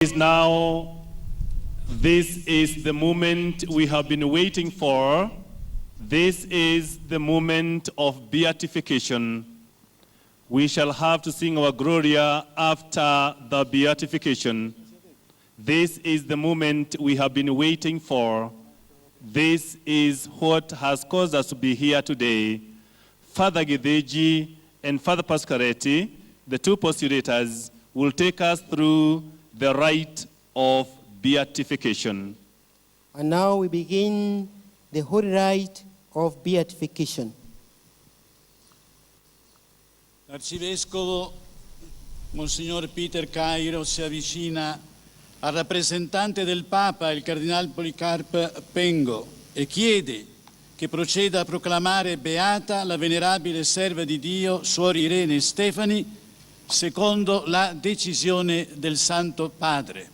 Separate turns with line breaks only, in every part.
This is the moment we have been waiting for. This is the moment of beatification. We shall have to sing our Gloria after the beatification. This is the moment we have been waiting for. This is what has caused us to be here today. Father Gideji and Father Pascaretti, the two postulators, will take us through the rite of beatification.
And now we begin the holy rite of beatification.
L'arcivescovo Monsignor Peter Cairo si avvicina al rappresentante del Papa, il Cardinal Policarp Pengo, e chiede che proceda a proclamare beata la venerabile serva di Dio, Suor Irene Stefani, secondo la decisione del Santo Padre.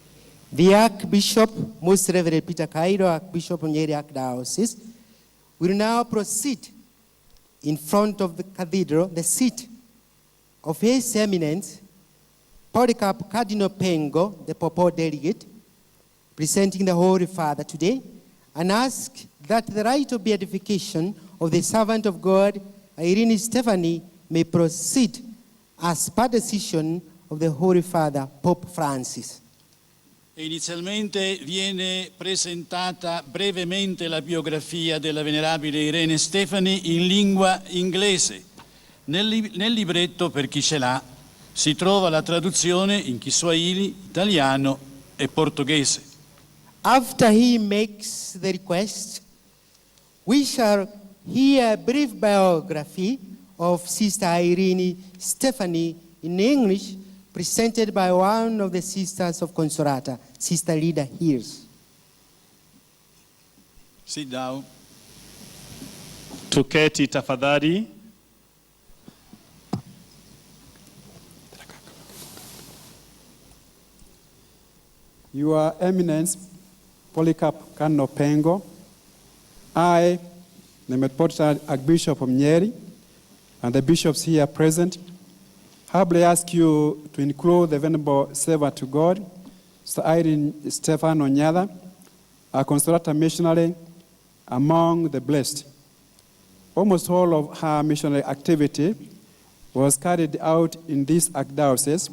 The Archbishop, Most Reverend Peter Cairo, Archbishop of Nyeri Archdiocese, will now proceed in front of the cathedral, the seat of His Eminence, Polycarp Cardinal Pengo, the Papal delegate, presenting the Holy Father today, and ask that the rite of beatification of the servant of God, Irene Stefani, may proceed as per decision of the Holy Father, Pope Francis.
Inizialmente viene presentata brevemente la biografia della venerabile Irene Stefani in lingua inglese. Nel libretto, per chi ce l'ha, si trova la traduzione in Kiswahili, italiano e portoghese.
After he makes the request, we shall hear a brief biography of Sister Irene Stefani in English, presented by one of the sisters of Consolata, Sister Lida Hills.
Sit down.
Tuketi tafadhali.
Your Eminence, Polycarp Cardinal Pengo, I, the Metropolitan Archbishop of Nyeri, and the bishops here present, humbly ask you to include the venerable servant to God, Sister Irene Stefano Nyada, a Consolata missionary, among the blessed. Almost all of her missionary activity was carried out in this archdiocese,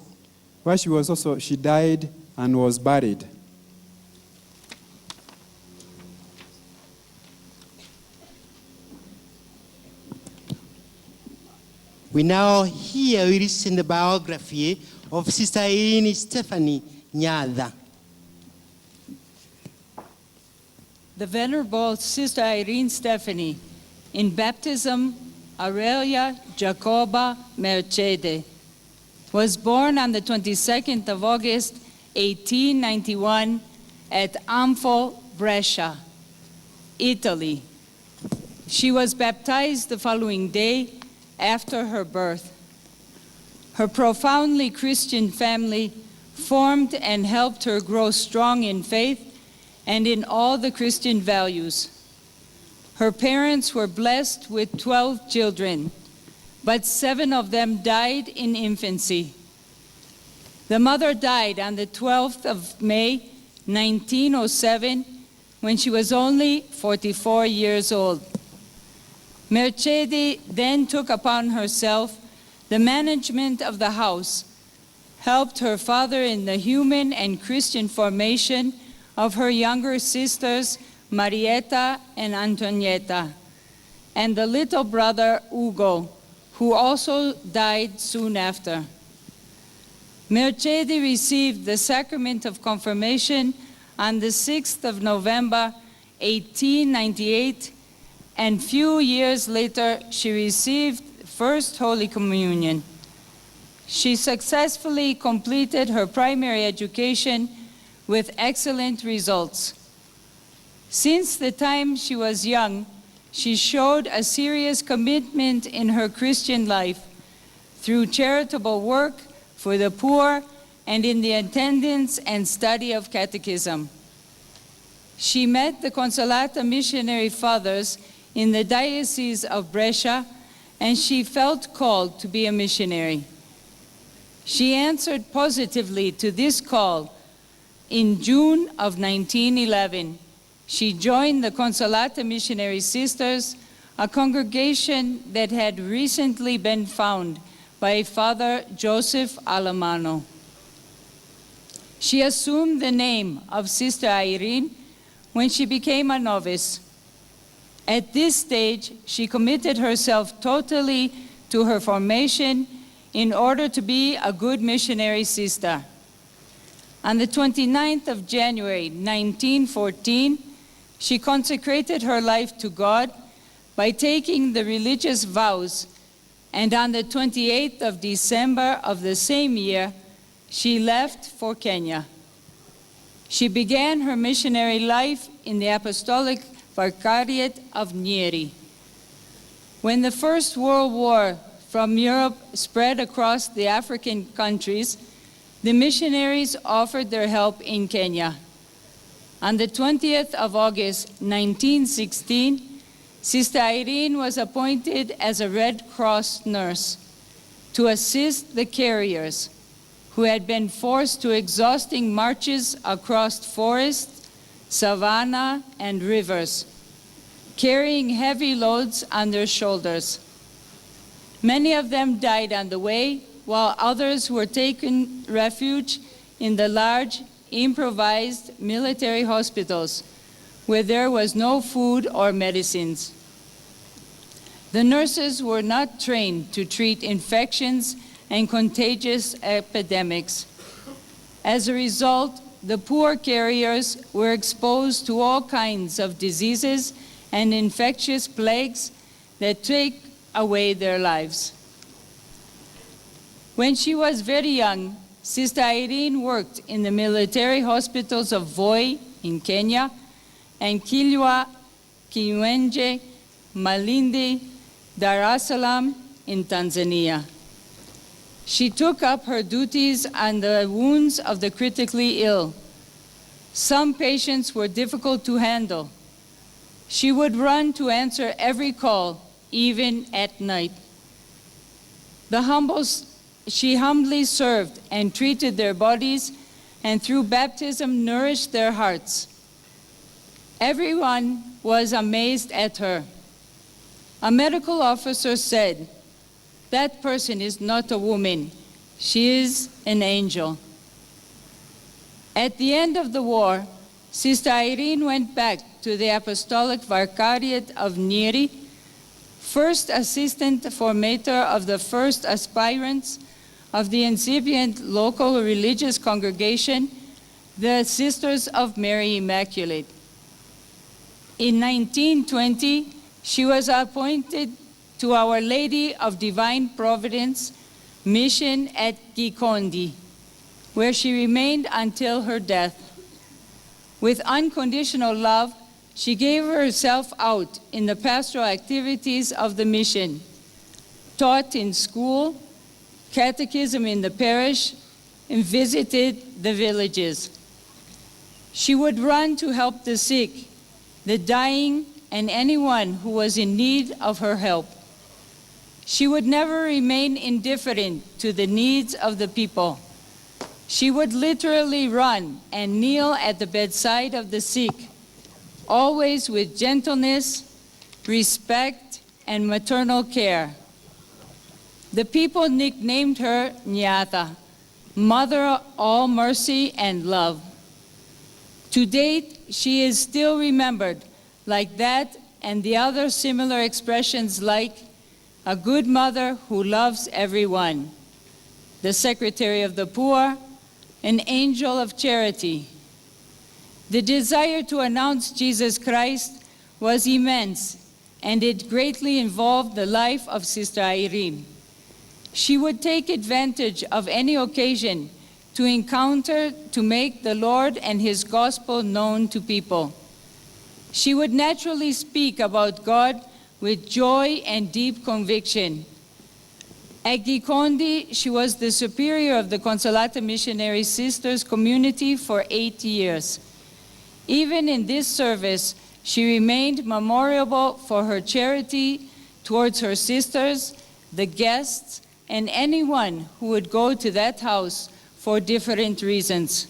where she died and was buried.
We now hear we listen the biography of Sister Irene Stefani Nyada.
The Venerable Sister Irene Stefani, in baptism Aurelia Jacoba Mercede, was born on the 22nd of August, 1891 at Anfo, Brescia, Italy. She was baptized the following day after her birth. Her profoundly Christian family formed and helped her grow strong in faith and in all the Christian values. Her parents were blessed with 12 children, but 7 of them died in infancy. The mother died on the 12th of May, 1907, when she was only 44 years old. Mercede then took upon herself the management of the house, helped her father in the human and Christian formation of her younger sisters, Marietta and Antonietta, and the little brother, Ugo, who also died soon after. Mercede received the sacrament of confirmation on the 6th of November, 1898, and few years later, she received First Holy Communion. She successfully completed her primary education with excellent results. Since the time she was young, she showed a serious commitment in her Christian life through charitable work for the poor and in the attendance and study of catechism. She met the Consolata missionary fathers in the Diocese of Brescia, and she felt called to be a missionary. She answered positively to this call in June of 1911, she joined the Consolata Missionary Sisters, a congregation that had recently been founded by Father Joseph Alamano. She assumed the name of Sister Irene when she became a novice. At this stage, she committed herself totally to her formation in order to be a good missionary sister. On the 29th of January, 1914, she consecrated her life to God by taking the religious vows, and on the 28th of December of the same year, she left for Kenya. She began her missionary life in the Apostolic Vicariate of Nyeri. When the First World War from Europe spread across the African countries, the missionaries offered their help in Kenya. On the 20th of August, 1916, Sister Irene was appointed as a Red Cross nurse to assist the carriers who had been forced to exhausting marches across forests, savanna, and rivers, carrying heavy loads on their shoulders. Many of them died on the way, while others were taking refuge in the large, improvised military hospitals where there was no food or medicines. The nurses were not trained to treat infections and contagious epidemics. As a result, the poor carriers were exposed to all kinds of diseases and infectious plagues that take away their lives. When she was very young, Sister Irene worked in the military hospitals of Voi in Kenya and Kilwa, Kiwenje, Malindi, Dar es Salaam in Tanzania. She took up her duties on the wounds of the critically ill. Some patients were difficult to handle. She would run to answer every call, even at night. She humbly served and treated their bodies, and through baptism nourished their hearts. Everyone was amazed at her. A medical officer said, "That person is not a woman, she is an angel." At the end of the war, Sister Irene went back to the Apostolic Vicariate of Nyeri, first assistant formator of the first aspirants of the incipient local religious congregation, the Sisters of Mary Immaculate. In 1920, she was appointed to Our Lady of Divine Providence mission at Gikondi, where she remained until her death. With unconditional love, she gave herself out in the pastoral activities of the mission, taught in school, catechism in the parish, and visited the villages. She would run to help the sick, the dying, and anyone who was in need of her help. She would never remain indifferent to the needs of the people. She would literally run and kneel at the bedside of the sick, always with gentleness, respect, and maternal care. The people nicknamed her Nyata, Mother of all mercy and love. To date, she is still remembered like that and the other similar expressions like a good mother who loves everyone, the secretary of the poor, an angel of charity. The desire to announce Jesus Christ was immense, and it greatly involved the life of Sister Irene. She would take advantage of any occasion to encounter, to make the Lord and His gospel known to people. She would naturally speak about God with joy and deep conviction. At Gikondi, she was the superior of the Consolata Missionary Sisters community for 8 years. Even in this service, she remained memorable for her charity towards her sisters, the guests, and anyone who would go to that house for different reasons.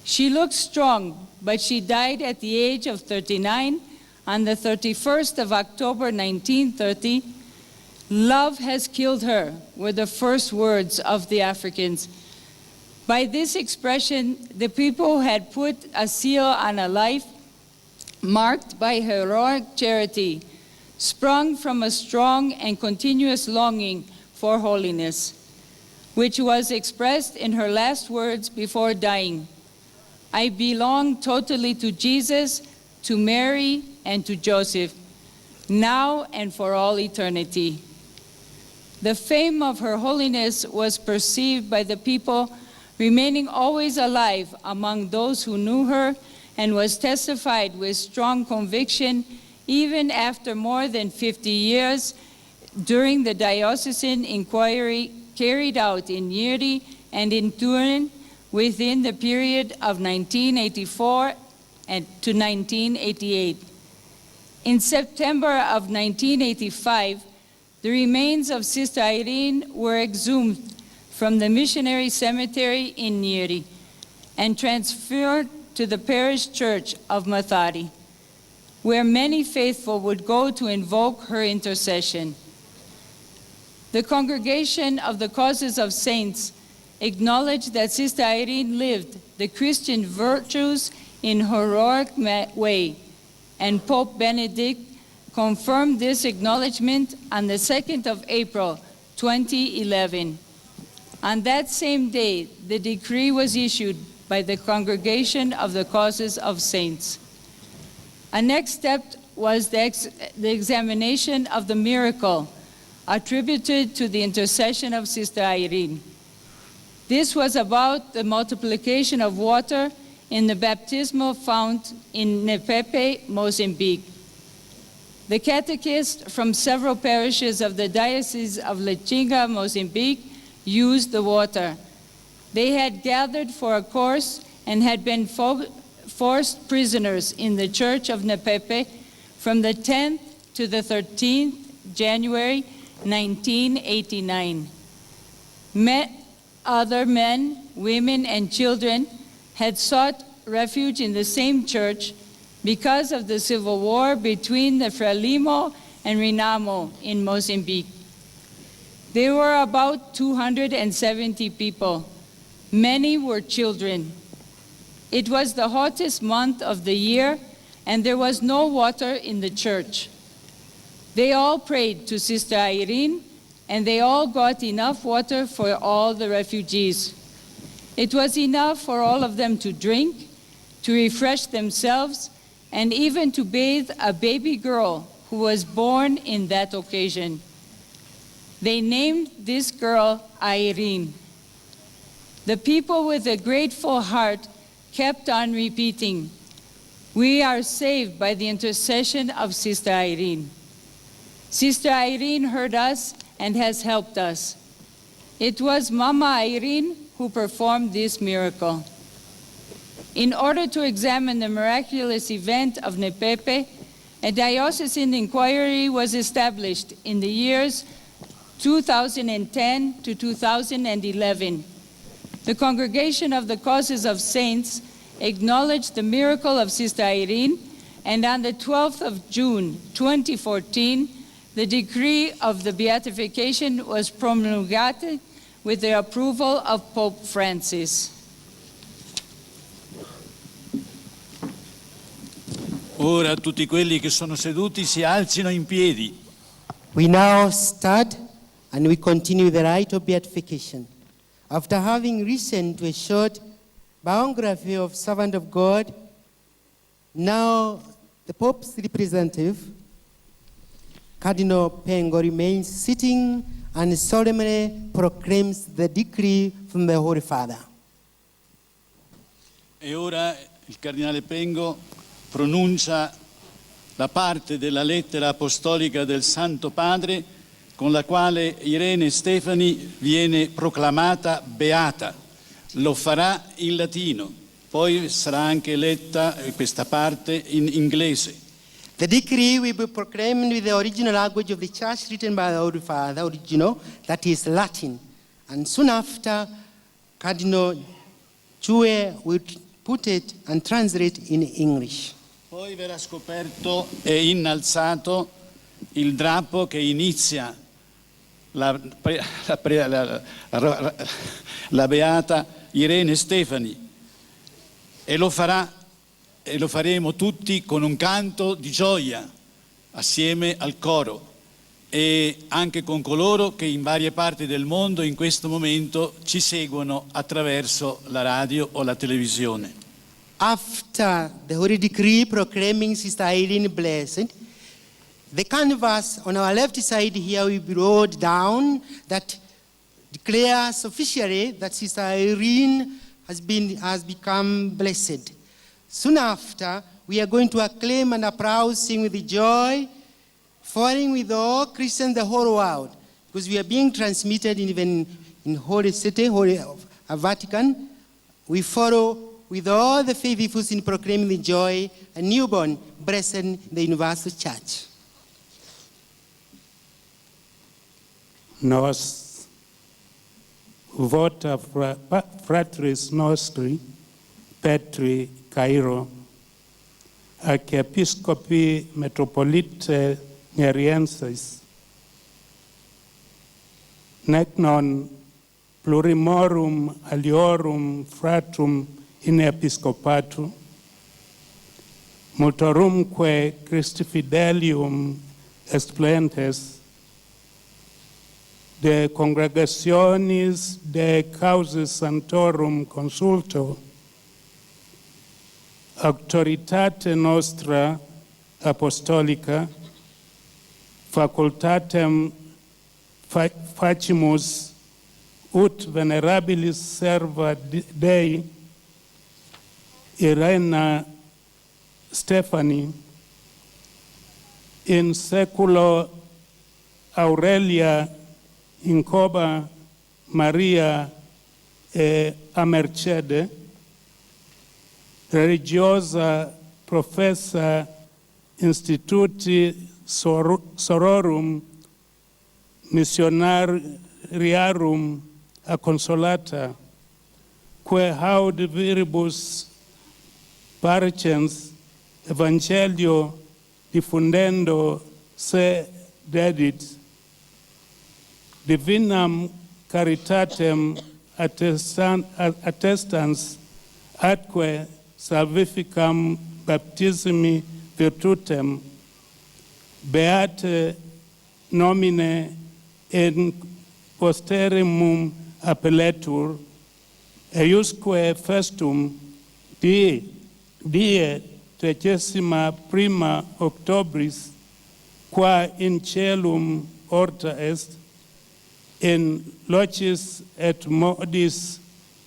She looked strong, but she died at the age of 39 on the 31st of October 1930. "Love has killed her," were the first words of the Africans. By this expression, the people had put a seal on a life marked by heroic charity, sprung from a strong and continuous longing for holiness, which was expressed in her last words before dying: "I belong totally to Jesus, to Mary, and to Joseph, now and for all eternity." The fame of her holiness was perceived by the people, remaining always alive among those who knew her, and was testified with strong conviction even after more than 50 years during the diocesan inquiry carried out in Nyeri and in Turin within the period of 1984 to 1988. In September of 1985, the remains of Sister Irene were exhumed from the missionary cemetery in Nyeri and transferred to the parish church of Mathari, where many faithful would go to invoke her intercession. The Congregation of the Causes of Saints acknowledged that Sister Irene lived the Christian virtues in heroic way, and Pope Benedict confirmed this acknowledgement on the 2nd of April, 2011. On that same day, the decree was issued by the Congregation of the Causes of Saints. A next step was the examination of the miracle attributed to the intercession of Sister Irene. This was about the multiplication of water in the baptismal fount in Nepepe, Mozambique. The catechists from several parishes of the Diocese of Lechinga, Mozambique, used the water. They had gathered for a course and had been forced prisoners in the church of Nepepe from the 10th to the 13th January 1989. Other men, women, and children had sought refuge in the same church because of the civil war between the Frelimo and Renamo in Mozambique. There were about 270 people. Many were children. It was the hottest month of the year, and there was no water in the church. They all prayed to Sister Irene, and they all got enough water for all the refugees. It was enough for all of them to drink, to refresh themselves, and even to bathe a baby girl who was born in that occasion. They named this girl Irene. The people with a grateful heart kept on repeating, "We are saved by the intercession of Sister Irene." Sister Irene heard us and has helped us. It was Mama Irene who performed this miracle. In order to examine the miraculous event of Nepepe, a diocesan inquiry was established in the years 2010 to 2011. The Congregation of the Causes of Saints acknowledged the miracle of Sister Irene, and on the 12th of June 2014, the decree of the beatification was promulgated with the approval of Pope Francis.
Ora tutti quelli che sono seduti si alzino in piedi.
We now start and we continue the rite of beatification. After having listened to a short biography of servant of God, now the Pope's representative, Cardinal Pengo, remains sitting and solemnly proclaims the decree from the Holy Father.
E ora il Cardinale Pengo pronuncia la parte della lettera apostolica del Santo Padre con la quale Irene Stefani viene proclamata beata. Lo farà in latino, poi sarà anche letta questa parte in inglese.
The decree will be proclaimed with the original language of the Church written by the Holy Father, original, that is Latin. And soon after, Cardinal Chue will put it and translate in English.
Poi verrà scoperto e innalzato il drappo che inizia la beata Irene Stefani e lo faremo tutti con un canto di gioia assieme al coro e anche con coloro che in varie parti del mondo in questo momento ci seguono attraverso la radio o la televisione.
After the Holy Decree proclaiming Sister Irene blessed, the canvas on our left side here will be rolled down that declares officially that Sister Irene has become blessed. Soon after, we are going to acclaim and applaud, sing with joy, following with all Christians the whole world, because we are being transmitted even in Holy City, Holy Vatican. We follow with all the faithful in proclaiming the joy and newborn blessed in the Universal Church.
Nos vota fratris nostri Petri Cairo ac episcopi metropolite Neriensis nec non plurimorum aliorum fratrum in episcopatu multorumque Christi fidelium esplentes de congregationis de causis santorum consulto auctoritate nostra apostolica facultatem facimus ut venerabilis serva Dei Irena Stefani in seculo Aurelia Incoba Maria e a Mercede religiosa professa instituti sororum missionariarum a consolata quae haud viribus parcens evangelio diffundendo se dedit divinam caritatem attestans atque salvificam baptismi virtutem beate nomine in posteremum appelletur eiusque festum die 31 Octobris qua in celum orta est in locis et modis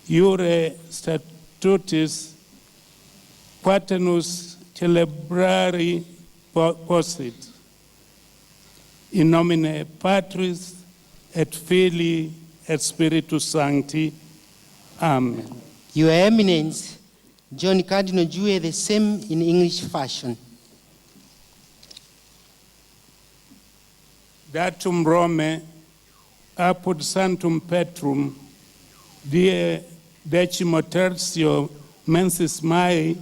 iure statutis quatenus celebrari possit in nomine Patris et Filii et Spiritus Sancti. Amen.
Your Eminence, John Cardinal Dewey, the same in English fashion.
Datum Romae apud Sanctum Petrum die 13 mensis Mai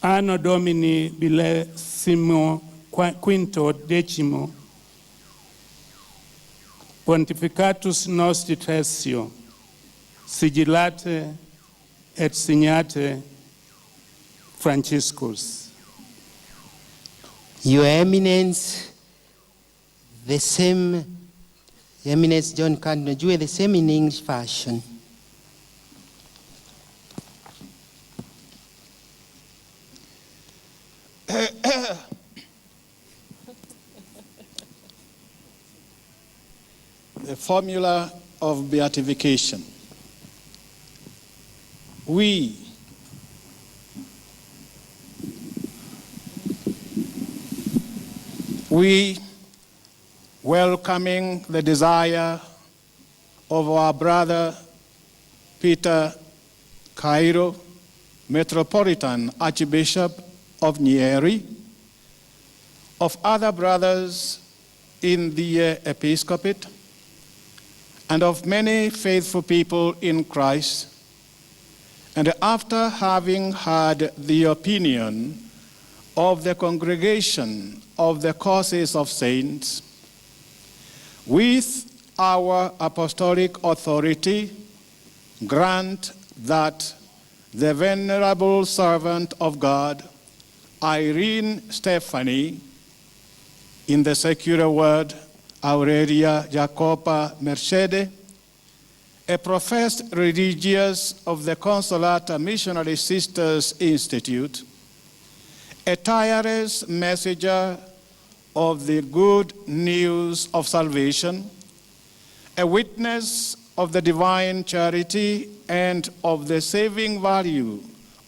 anno Domini millesimo quinto decimo Pontificatus nostri Tertio sigillate et signate Franciscus.
Your Eminence, the same, Your Eminence John Cardinal Dewey, the same in English fashion.
The formula of beatification. We welcoming the desire of our brother Peter Cairo, Metropolitan Archbishop of Nyeri, of other brothers in the episcopate, and of many faithful people in Christ, And after having heard the opinion of the congregation of the causes of saints, with our apostolic authority, grant that the venerable servant of God, Irene Stephanie, in the secular word, Aurelia Jacoba Mercede, a professed religious of the Consolata Missionary Sisters Institute, a tireless messenger of the good news of salvation, a witness of the divine charity and of the saving value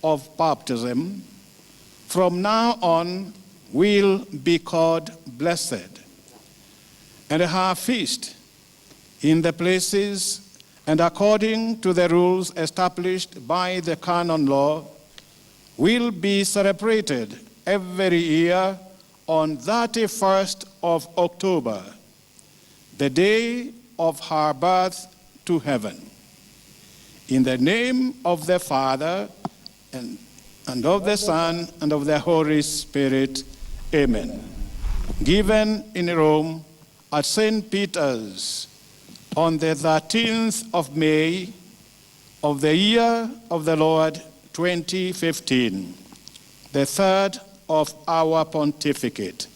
of baptism, from now on will be called blessed, and her feast in the places and according to the rules established by the canon law will be celebrated every year on 31st of October, the day of her birth to heaven. In the name of the Father, and of the Son, and of the Holy Spirit, amen. Given in Rome at St. Peter's on the 13th of May of the year of the Lord 2015, the third of our pontificate.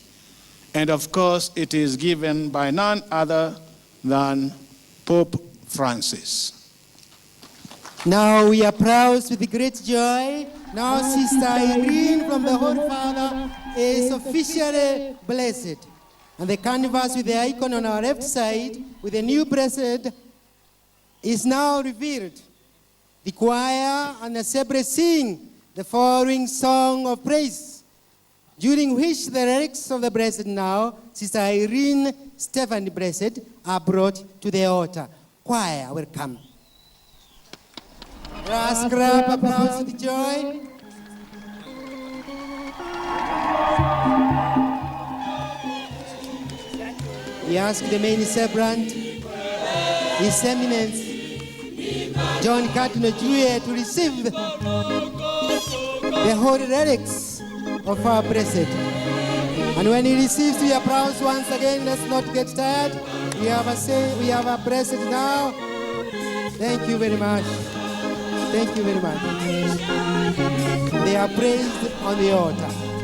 And of course, it is given by none other than Pope Francis.
Now we applause with great joy. Now Sister Irene from the Holy Father is officially blessed. And the canvas with the icon on our left side with the new blessed is now revealed. The choir and the celebrate sing the following song of praise, during which the relics of the blessed now, Sister Irene Stephanie Blessed, are brought to the altar. Choir, welcome. Last clap, applause with joy. We ask the main celebrant, His Eminence, John Cardinal Jr., to receive the holy relics of our blessed. And when he receives, we applause once again. Let's not get tired. We have a blessed now. Thank you very much. Thank you very much. They are praised on the altar.